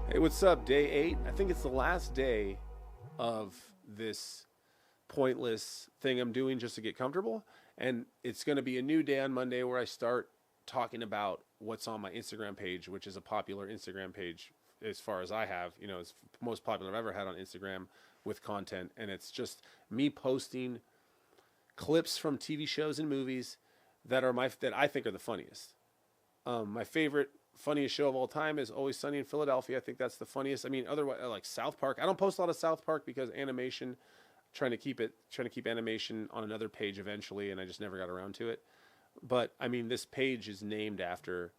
Hey, what's up? Day 8. I think it's the last day of this pointless thing I'm doing just to get comfortable. And it's going to be a new day on Monday where I start talking about what's on my Instagram page, which is a popular Instagram page as far as I have. It's the most popular I've ever had on Instagram with content. And it's just me posting clips from TV shows and movies that I think are the funniest. My favorite funniest show of all time is Always Sunny in Philadelphia. I think that's the funniest. I mean, otherwise, like South Park. I don't post a lot of South Park because animation. Trying to keep animation on another page eventually, and I just never got around to it. But I mean, this page is named after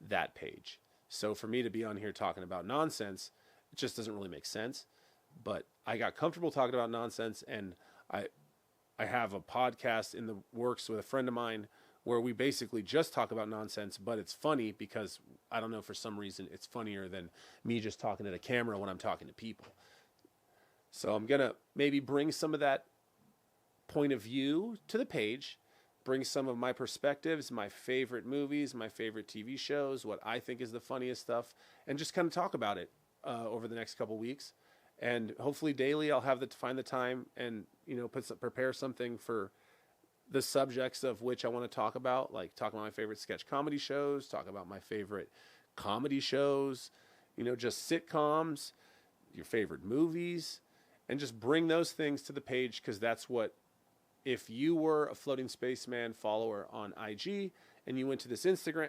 that page. So for me to be on here talking about nonsense, it just doesn't really make sense. But I got comfortable talking about nonsense, and I I have a podcast in the works with a friend of mine where we basically just talk about nonsense, but it's funny because I don't know, for some reason it's funnier than me just talking to the camera when I'm talking to people. So I'm going to maybe bring some of that point of view to the page, bring some of my perspectives, my favorite movies, my favorite TV shows, what I think is the funniest stuff, and just kind of talk about it over the next couple weeks. And hopefully daily I'll have to find the time and, prepare something for the subjects of which I want to talk about, like talk about my favorite sketch comedy shows, talk about my favorite comedy shows, just sitcoms, your favorite movies, and just bring those things to the page, because that's what, if you were a Floating Spaceman follower on IG and you went to this Instagram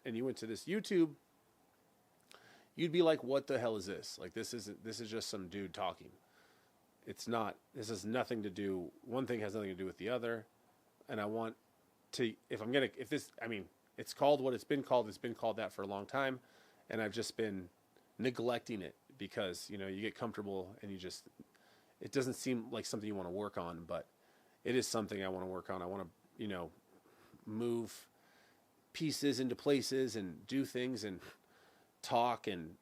and you went to this YouTube, you'd be like, what the hell is this? Like, this is just some dude talking. It's not. This has nothing to do. One thing has nothing to do with the other. And I want to, it's called what it's been called. It's been called that for a long time. And I've just been neglecting it because, you get comfortable and it doesn't seem like something you want to work on, but it is something I want to work on. I want to, move pieces into places and do things and talk and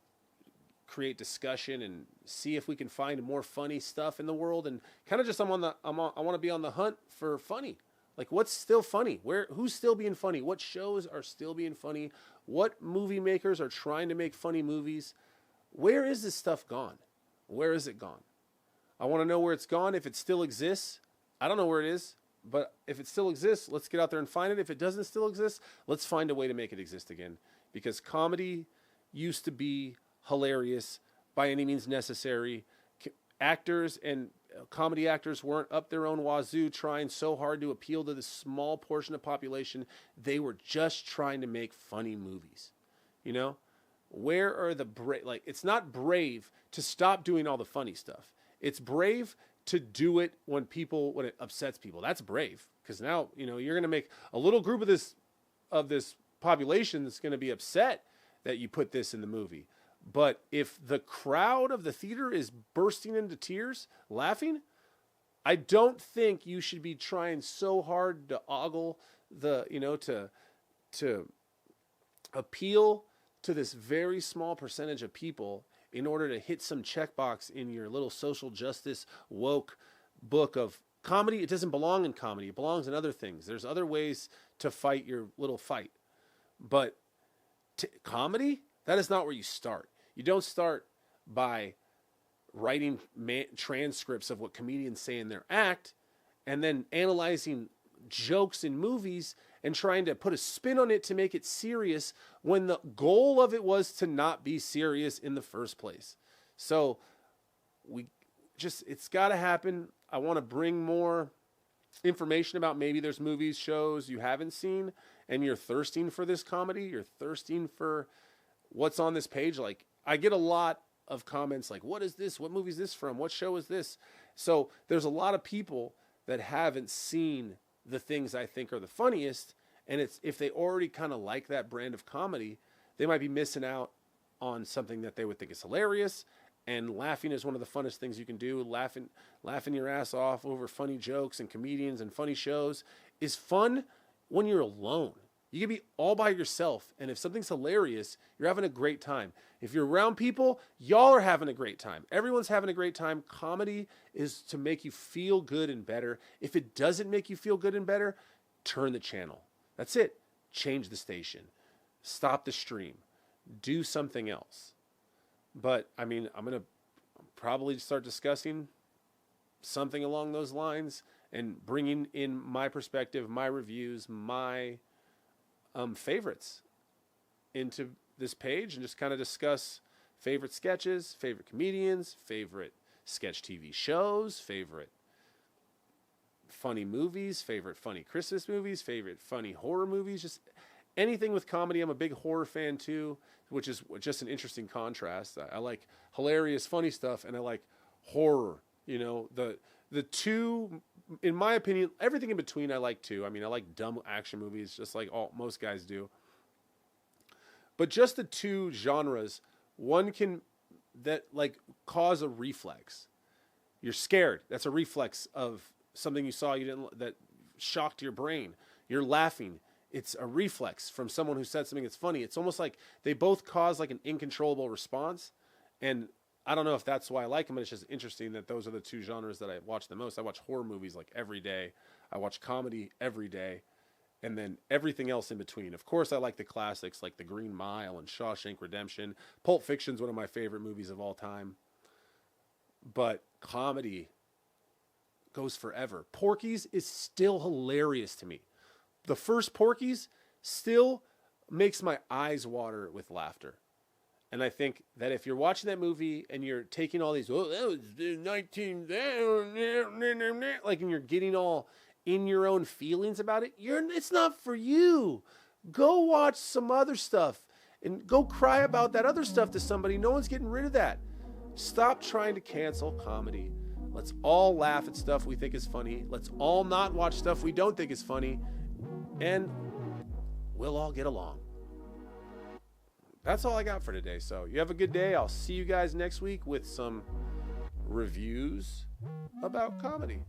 create discussion and see if we can find more funny stuff in the world. And kind of just I want to be on the hunt for funny. Like, what's still funny? Who's still being funny? What shows are still being funny? What movie makers are trying to make funny movies? Where is this stuff gone? Where is it gone? I want to know where it's gone. If it still exists, I don't know where it is, but if it still exists, let's get out there and find it. If it doesn't still exist, let's find a way to make it exist again, because comedy used to be hilarious by any means necessary. Actors and comedy actors weren't up their own wazoo trying so hard to appeal to this small portion of population. They were just trying to make funny movies. Where are the it's not brave to stop doing all the funny stuff. It's brave to do it when it upsets people. That's brave, because now, you're going to make a little group of this population that's going to be upset that you put this in the movie. But if the crowd of the theater is bursting into tears, laughing, I don't think you should be trying so hard to ogle to appeal to this very small percentage of people in order to hit some checkbox in your little social justice woke book of comedy. It doesn't belong in comedy. It belongs in other things. There's other ways to fight your little fight. But comedy, that is not where you start. You don't start by writing transcripts of what comedians say in their act and then analyzing jokes in movies and trying to put a spin on it to make it serious when the goal of it was to not be serious in the first place. So it's got to happen. I want to bring more information about, maybe there's movies, shows you haven't seen and you're thirsting for this comedy. You're thirsting for what's on this page. Like, I get a lot of comments like, what is this? What movie is this from? What show is this? So there's a lot of people that haven't seen the things I think are the funniest. And if they already kind of like that brand of comedy, they might be missing out on something that they would think is hilarious. And laughing is one of the funnest things you can do. Laughing your ass off over funny jokes and comedians and funny shows is fun when you're alone. You can be all by yourself, and if something's hilarious, you're having a great time. If you're around people, y'all are having a great time. Everyone's having a great time. Comedy is to make you feel good and better. If it doesn't make you feel good and better, turn the channel. That's it. Change the station. Stop the stream. Do something else. But I mean, I'm going to probably start discussing something along those lines and bringing in my perspective, my reviews, my favorites into this page, and just kind of discuss favorite sketches, favorite comedians, favorite sketch TV shows, favorite funny movies, favorite funny Christmas movies, favorite funny horror movies, just anything with comedy. I'm a big horror fan too, which is just an interesting contrast. I like hilarious, funny stuff, and I like horror. You know, the two, in my opinion, everything in between I like too. I mean, I like dumb action movies, just like most guys do. But just the two genres, one can that like cause a reflex. You're scared. That's a reflex of something you saw you didn't that shocked your brain. You're laughing. It's a reflex from someone who said something that's funny. It's almost like they both cause like an incontrollable response. And I don't know if that's why I like them, but it's just interesting that those are the two genres that I watch the most. I watch horror movies like every day. I watch comedy every day. And then everything else in between. Of course, I like the classics like The Green Mile and Shawshank Redemption. Pulp Fiction's one of my favorite movies of all time. But comedy goes forever. Porky's is still hilarious to me. The first Porky's still makes my eyes water with laughter. And I think that if you're watching that movie and you're taking all these, oh, that was 19, like, and you're getting all in your own feelings about it, it's not for you. Go watch some other stuff and go cry about that other stuff to somebody. No one's getting rid of that. Stop trying to cancel comedy. Let's all laugh at stuff we think is funny. Let's all not watch stuff we don't think is funny. And we'll all get along. That's all I got for today. So you have a good day. I'll see you guys next week with some reviews about comedy.